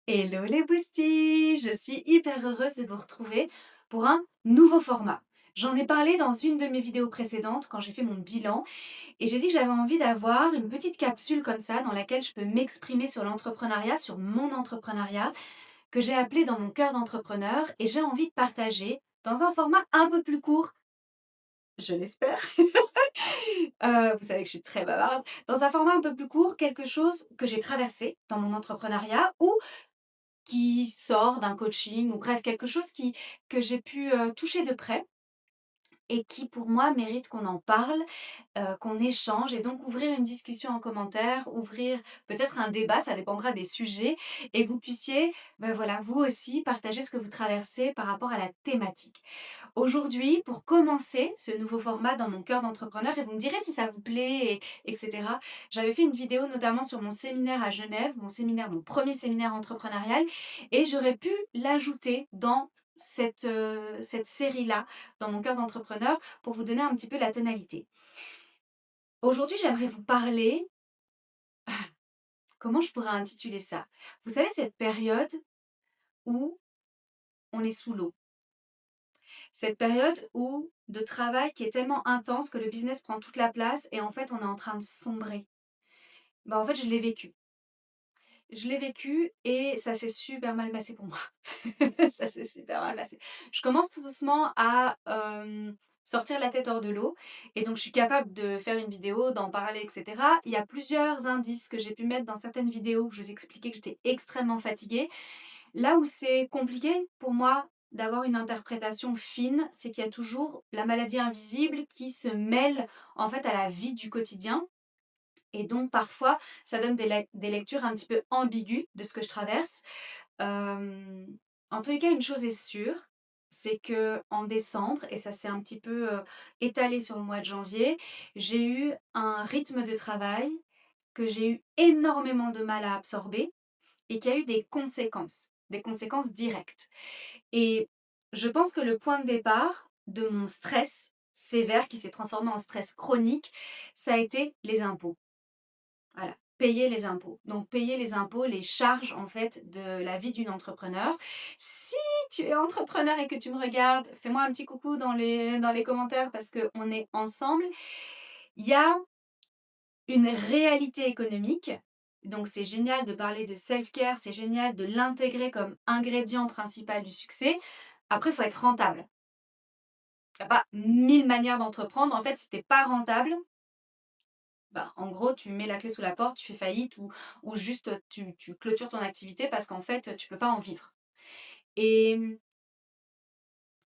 Hello les boosties! Je suis hyper heureuse de vous retrouver pour un nouveau format. J'en ai parlé dans une de mes vidéos précédentes quand j'ai fait mon bilan et j'ai dit que j'avais envie d'avoir une petite capsule comme ça dans laquelle je peux m'exprimer sur l'entrepreneuriat, sur mon entrepreneuriat, que j'ai appelé dans mon cœur d'entrepreneur et j'ai envie de partager dans un format un peu plus court, je l'espère. Vous savez que je suis très bavarde. Dans un format un peu plus court, quelque chose que j'ai traversé dans mon entrepreneuriat ou qui sort d'un coaching ou bref quelque chose que j'ai pu, toucher de près et qui pour moi mérite qu'on en parle, qu'on échange et donc ouvrir une discussion en commentaire, ouvrir peut-être un débat, ça dépendra des sujets et que vous puissiez, voilà, vous aussi partager ce que vous traversez par rapport à la thématique. Aujourd'hui, pour commencer ce nouveau format dans mon cœur d'entrepreneur et vous me direz si ça vous plaît et j'avais fait une vidéo notamment sur mon séminaire à Genève, mon premier séminaire entrepreneurial et j'aurais pu l'ajouter dans cette série-là, dans mon cœur d'entrepreneur, pour vous donner un petit peu la tonalité. Aujourd'hui, j'aimerais vous parler, comment je pourrais intituler ça? Vous savez cette période où on est sous l'eau? Cette période où de travail qui est tellement intense que le business prend toute la place et en fait on est en train de sombrer. Bah, en fait, je l'ai vécu. Je l'ai vécu et ça s'est super mal passé pour moi. Ça s'est super mal passé. Je commence tout doucement à, sortir la tête hors de l'eau et donc je suis capable de faire une vidéo, d'en parler et cetera. Il y a plusieurs indices que j'ai pu mettre dans certaines vidéos où je vous expliquais que j'étais extrêmement fatiguée. Là où c'est compliqué pour moi d'avoir une interprétation fine, c'est qu'il y a toujours la maladie invisible qui se mêle en fait à la vie du quotidien et donc parfois ça donne des lectures un petit peu ambiguës de ce que je traverse. Hem, En tous les cas, une chose est sûre, c'est que en décembre et ça s'est un petit peu, étalé sur le mois de janvier, j'ai eu un rythme de travail que j'ai eu énormément de mal à absorber et qui a eu des conséquences directes. Et je pense que le point de départ de mon stress sévère qui s'est transformé en stress chronique, ça a été les impôts. Voilà, payer les impôts. Donc payer les impôts, les charges en fait de la vie d'une entrepreneur. Si tu es entrepreneur et que tu me regardes, fais-moi un petit coucou dans les commentaires parce qu'on est ensemble. Il y a une réalité économique. Donc c'est génial de parler de self-care, c'est génial de l'intégrer comme ingrédient principal du succès. Après, il faut être rentable. Il n'y a pas 1000 manières d'entreprendre. En fait, si tu pas rentable, bah, en gros, tu mets la clé sous la porte, tu fais faillite ou juste tu clôtures ton activité parce qu'en fait, tu peux pas en vivre. Et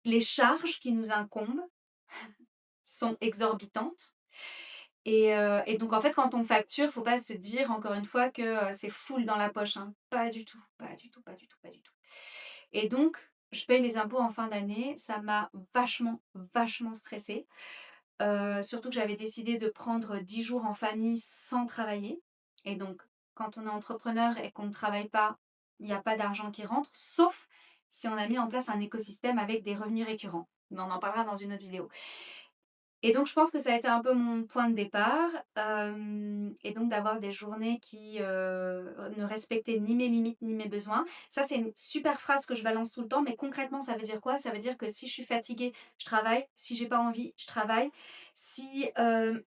les charges qui nous incombent sont exorbitantes et donc en fait, quand on facture, faut pas se dire encore une fois que, c'est full dans la poche, hein. Pas du tout, pas du tout, pas du tout, pas du tout. Et donc je paye les impôts en fin d'année. Ça m'a vachement, vachement stressée, surtout que j'avais décidé de prendre 10 jours en famille sans travailler et donc quand on est entrepreneur et qu'on ne travaille pas, il y a pas d'argent qui rentre, sauf si on a mis en place un écosystème avec des revenus récurrents. Mais on en parlera dans une autre vidéo. Et donc je pense que ça a été un peu mon point de départ, et donc d'avoir des journées qui, ne respectaient ni mes limites ni mes besoins. Ça, c'est une super phrase que je balance tout le temps, mais concrètement, ça veut dire quoi? Ça veut dire que si je suis fatiguée, je travaille, si j'ai pas envie, je travaille. Si, je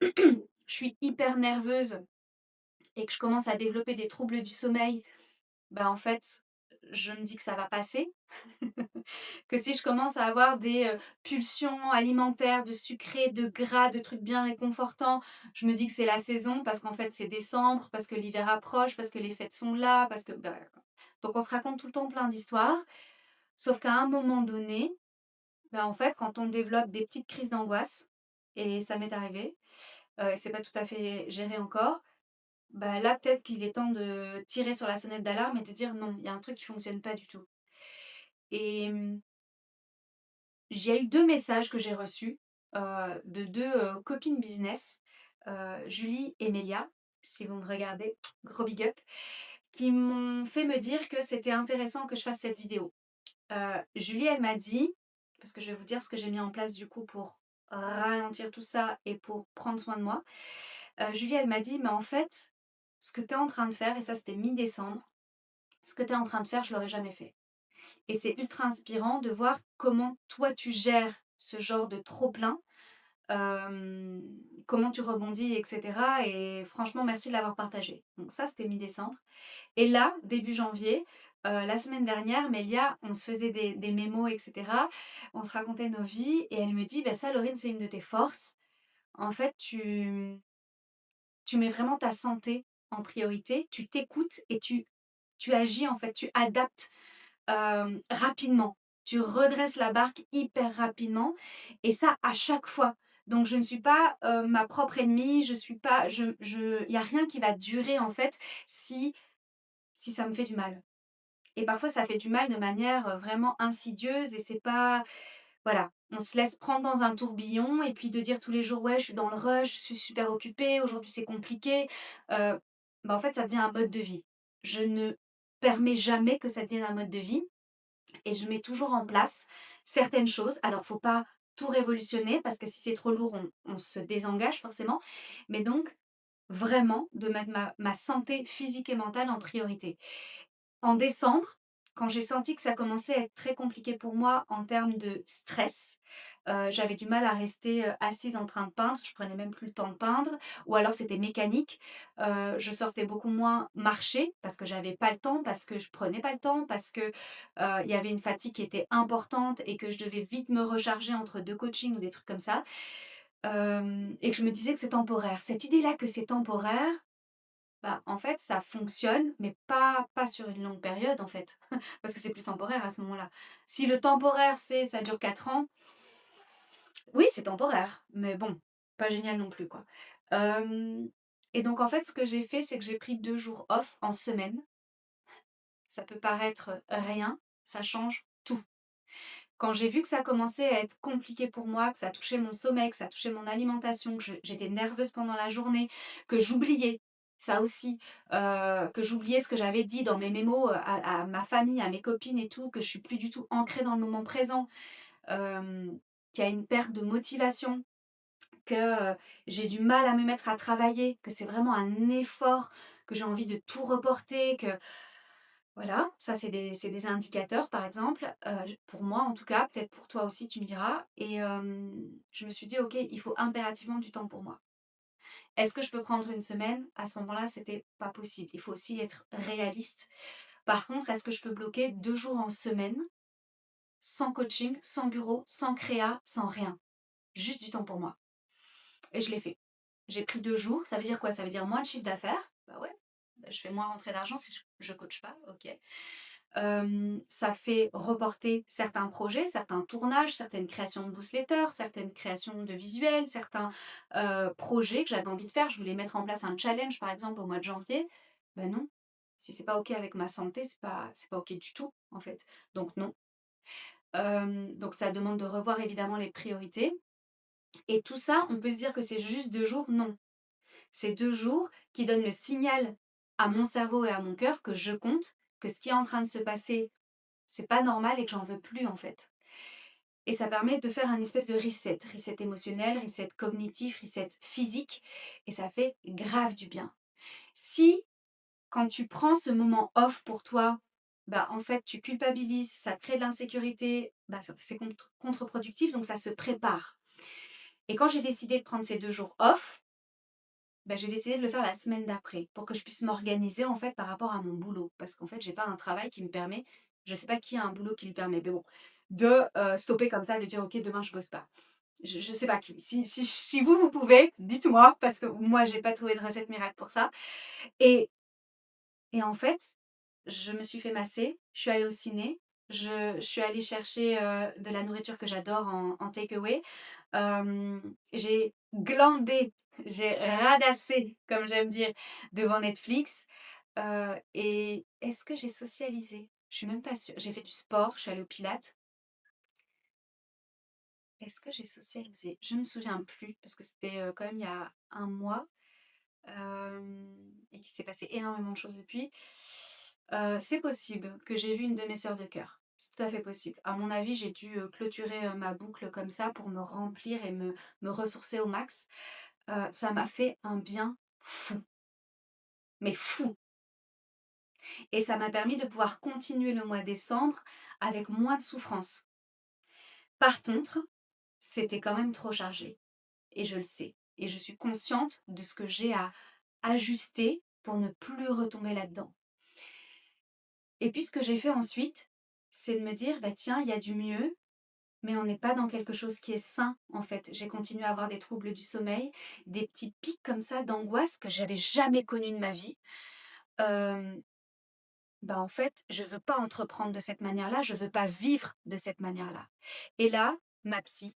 suis hyper nerveuse et que je commence à développer des troubles du sommeil, bah, en fait, je me dis que ça va passer. Que si je commence à avoir des, pulsions alimentaires, de sucré, de gras, de trucs bien réconfortants, je me dis que c'est la saison parce qu'en fait c'est décembre, parce que l'hiver approche, parce que les fêtes sont là, parce que donc on se raconte tout le temps plein d'histoires. Sauf qu'à un moment donné, bah, en fait, quand on développe des petites crises d'angoisse et ça m'est arrivé, et c'est pas tout à fait géré encore, bah, là peut-être qu'il est temps de tirer sur la sonnette d'alarme et de dire: «Non, il y a un truc qui fonctionne pas du tout» et il y a eu 2 messages que j'ai reçus, de 2 copines business, Julie et Mélia, si vous me regardez, gros big up, qui m'ont fait me dire que c'était intéressant que je fasse cette vidéo. Julie, elle m'a dit parce que je vais vous dire ce que j'ai mis en place du coup pour ralentir tout ça et pour prendre soin de moi. Julie, elle m'a dit: «Mais en fait, ce que tu es en train de faire» et ça c'était mi-décembre, Ce que tu es en train de faire, je l'aurais jamais fait. Et c'est ultra inspirant de voir comment toi tu gères ce genre de trop-plein, hem, comment tu rebondis et cetera et franchement merci de l'avoir partagé. Donc ça, c'était mi-décembre et là, début janvier, la semaine dernière, Mélia, on se faisait des mémos et cetera. On se racontait nos vies et elle me dit: «Bah ça, Laurine, c'est une de tes forces. En fait, tu mets vraiment ta santé en priorité, tu t'écoutes et tu agis, en fait, tu adaptes rapidement. Tu redresses la barque hyper rapidement et ça à chaque fois. Donc je ne suis pas, ma propre ennemie, je suis pas il y a rien qui va durer en fait si ça me fait du mal. Et parfois ça fait du mal de manière, vraiment insidieuse et c'est pas voilà, on se laisse prendre dans un tourbillon et puis de dire tous les jours: «Ouais, je suis dans le rush, je suis super occupée, aujourd'hui c'est compliqué», heu, en fait ça devient un mode de vie. Je ne permets jamais que ça devienne un mode de vie et je mets toujours en place certaines choses. Alors, faut pas tout révolutionner parce que si c'est trop lourd, on se désengage forcément. Mais donc, vraiment, de mettre ma santé physique et mentale en priorité. En décembre, quand j'ai senti que ça commençait à être très compliqué pour moi en termes de stress, j'avais du mal à rester, assise en train de peindre, je prenais même plus le temps de peindre ou alors c'était mécanique. Je sortais beaucoup moins marcher parce que j'avais pas le temps, parce que je prenais pas le temps, parce que, il y avait une fatigue qui était importante et que je devais vite me recharger entre 2 coachings ou des trucs comme ça, et que je me disais que c'est temporaire. Cette idée-là que c'est temporaire, bah, en fait, ça fonctionne, mais pas sur une longue période, en fait, parce que c'est plus temporaire à ce moment-là. Si le temporaire, c'est ça dure 4 ans, oui, c'est temporaire, mais bon, pas génial non plus, quoi. Hem et donc en fait, ce que j'ai fait, c'est que j'ai pris 2 jours off en semaine. Ça peut paraître rien, ça change tout. Quand j'ai vu que ça commençait à être compliqué pour moi, que ça touchait mon sommeil, que ça touchait mon alimentation, que j'étais nerveuse pendant la journée, que j'oubliais, ça aussi, que j'oubliais ce que j'avais dit dans mes mémos, à ma famille, à mes copines et tout, que je suis plus du tout ancrée dans le moment présent, qu'il y a une perte de motivation, que, j'ai du mal à me mettre à travailler, que c'est vraiment un effort, que j'ai envie de tout reporter, que voilà, ça c'est des indicateurs par exemple, pour moi en tout cas, peut-être pour toi aussi tu me diras et je me suis dit: «OK, il faut impérativement du temps pour moi». Est-ce que je peux prendre une semaine? À ce moment-là, c'était pas possible. Il faut aussi être réaliste. Par contre, est-ce que je peux bloquer 2 jours en semaine, sans coaching, sans bureau, sans créa, sans rien? Juste du temps pour moi et je l'ai fait. J'ai pris 2 jours, ça veut dire quoi? Ça veut dire moins de chiffre d'affaires. Bah ouais, bah je fais moins rentrer d'argent si je coache pas, OK. Ça fait reporter certains projets, certains tournages, certaines créations de newsletters, certaines créations de visuels, certains, projets que j'avais envie de faire. Je voulais mettre en place un challenge, par exemple, au mois de janvier. Ben non, si c'est pas OK avec ma santé, c'est pas OK du tout, en fait. Donc non. Donc ça demande de revoir évidemment les priorités et tout ça, on peut se dire que c'est juste 2 jours, non. C'est 2 jours qui donnent le signal à mon cerveau et à mon cœur que je compte, que ce qui est en train de se passer c'est pas normal et que j'en veux plus en fait. Et ça permet de faire un espèce de reset émotionnel, reset cognitif, reset physique et ça fait grave du bien. Si quand tu prends ce moment off pour toi, bah en fait tu culpabilises, ça crée de l'insécurité, bah c'est contre-productif donc ça se prépare. Et quand j'ai décidé de prendre ces 2 jours off, bah, j'ai décidé de le faire la semaine d'après pour que je puisse m'organiser en fait par rapport à mon boulot. Parce qu'en fait, j'ai pas un travail qui me permet, je sais pas qui a un boulot qui lui permet, mais bon, de stopper comme ça, de dire ok, demain je bosse pas. Je sais pas qui. Si vous, vous pouvez, dites-moi, parce que moi, j'ai pas trouvé de recette miracle pour ça. Et, et en fait, je me suis fait masser, je suis allée au ciné, je suis allée chercher de la nourriture que j'adore en takeaway. J'ai glandé, j'ai radassé, comme j'aime dire, devant Netflix. Et est-ce que j'ai socialisé? Je suis même pas sûre. J'ai fait du sport, je suis allée au pilates. Est-ce que j'ai socialisé? Je ne me souviens plus parce que c'était, quand même il y a un mois, et qu'il s'est passé énormément de choses depuis. C'est possible que j'ai vu une de mes sœurs de cœur. C'est tout à fait possible. À mon avis, j'ai dû, clôturer, ma boucle comme ça pour me remplir et me ressourcer au max. Ça m'a fait un bien fou, mais fou. Et ça m'a permis de pouvoir continuer le mois de décembre avec moins de souffrance. Par contre, c'était quand même trop chargé et je le sais et je suis consciente de ce que j'ai à ajuster pour ne plus retomber là-dedans. Et puis ce que j'ai fait ensuite, c'est de me dire: «Bah tiens, il y a du mieux, mais on n'est pas dans quelque chose qui est sain, en fait». J'ai continué à avoir des troubles du sommeil, des petits pics comme ça d'angoisse que j'avais jamais connus de ma vie. Hem, Bah, en fait, je veux pas entreprendre de cette manière-là, je veux pas vivre de cette manière-là. Et là, ma psy,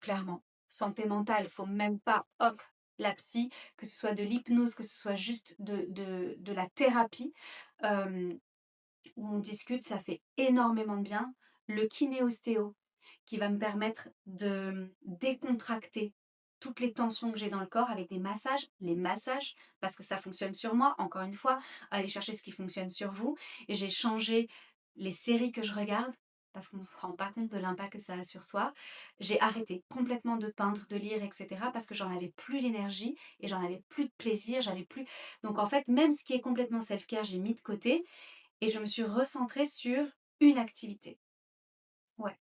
clairement, santé mentale, faut même pas, hop, la psy, que ce soit de l'hypnose, que ce soit juste de la thérapie, hem, où on discute, ça fait énormément de bien. Le kiné-ostéo, qui va me permettre de décontracter toutes les tensions que j'ai dans le corps avec des massages, les massages, parce que ça fonctionne sur moi, encore une fois, allez chercher ce qui fonctionne sur vous. Et j'ai changé les séries que je regarde, parce qu'on ne se rend pas compte de l'impact que ça a sur soi. J'ai arrêté complètement de peindre, de lire, etc. parce que j'en avais plus l'énergie et j'en avais plus de plaisir, j'avais plus. Donc en fait, même ce qui est complètement self-care, j'ai mis de côté et je me suis recentrée sur une activité. Ouais,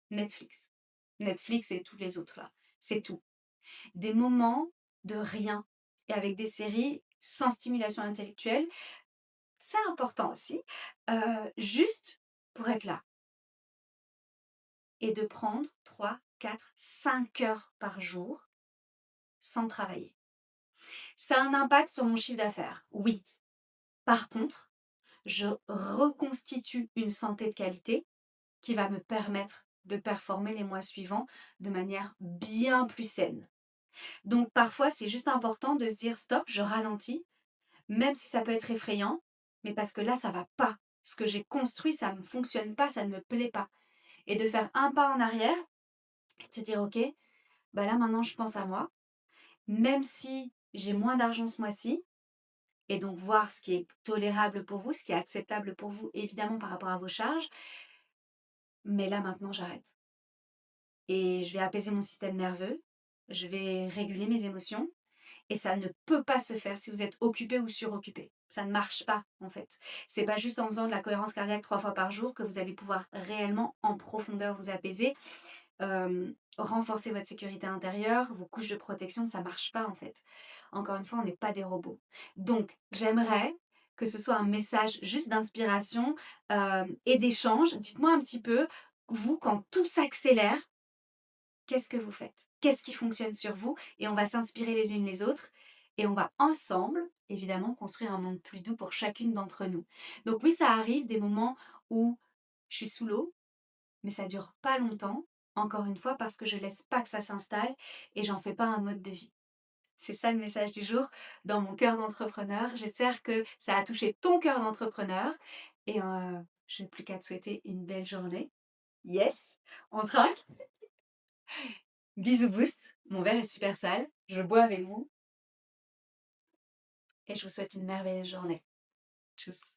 Netflix. Netflix et tous les autres là. C'est tout. Des moments de rien et avec des séries sans stimulation intellectuelle, c'est important aussi, juste pour être là et de prendre 3, 4, 5 heures par jour sans travailler. Ça a un impact sur mon chiffre d'affaires, oui. Par contre, je reconstitue une santé de qualité qui va me permettre de performer les mois suivants de manière bien plus saine. Donc parfois, c'est juste important de se dire: «Stop, je ralentis», même si ça peut être effrayant, mais parce que là, ça va pas. Ce que j'ai construit, ça ne fonctionne pas, ça ne me plaît pas. Et de faire un pas en arrière et de se dire: «OK, bah là maintenant je pense à moi, même si j'ai moins d'argent ce mois-ci», et donc voir ce qui est tolérable pour vous, ce qui est acceptable pour vous, évidemment par rapport à vos charges, mais là maintenant j'arrête. Et je vais apaiser mon système nerveux, je vais réguler mes émotions. Et ça ne peut pas se faire si vous êtes occupé ou suroccupé. Ça ne marche pas, en fait. C'est pas juste en faisant de la cohérence cardiaque 3 fois par jour que vous allez pouvoir réellement, en profondeur, vous apaiser, renforcer votre sécurité intérieure, vos couches de protection, ça marche pas, en fait. Encore une fois, on n'est pas des robots. Donc, j'aimerais que ce soit un message juste d'inspiration, et d'échange. Dites-moi un petit peu, vous, quand tout s'accélère, qu'est-ce que vous faites? Qu'est-ce qui fonctionne sur vous? Et on va s'inspirer les unes les autres et on va ensemble, évidemment, construire un monde plus doux pour chacune d'entre nous. Donc oui, ça arrive des moments où je suis sous l'eau, mais ça dure pas longtemps, encore une fois, parce que je laisse pas que ça s'installe et j'en fais pas un mode de vie. C'est ça le message du jour dans mon cœur d'entrepreneur. J'espère que ça a touché ton cœur d'entrepreneur et je n'ai plus qu'à te souhaiter une belle journée. Yes, on trinque. Bisous boost, mon verre est super sale, je bois avec vous et je vous souhaite une merveilleuse journée. Tchuss.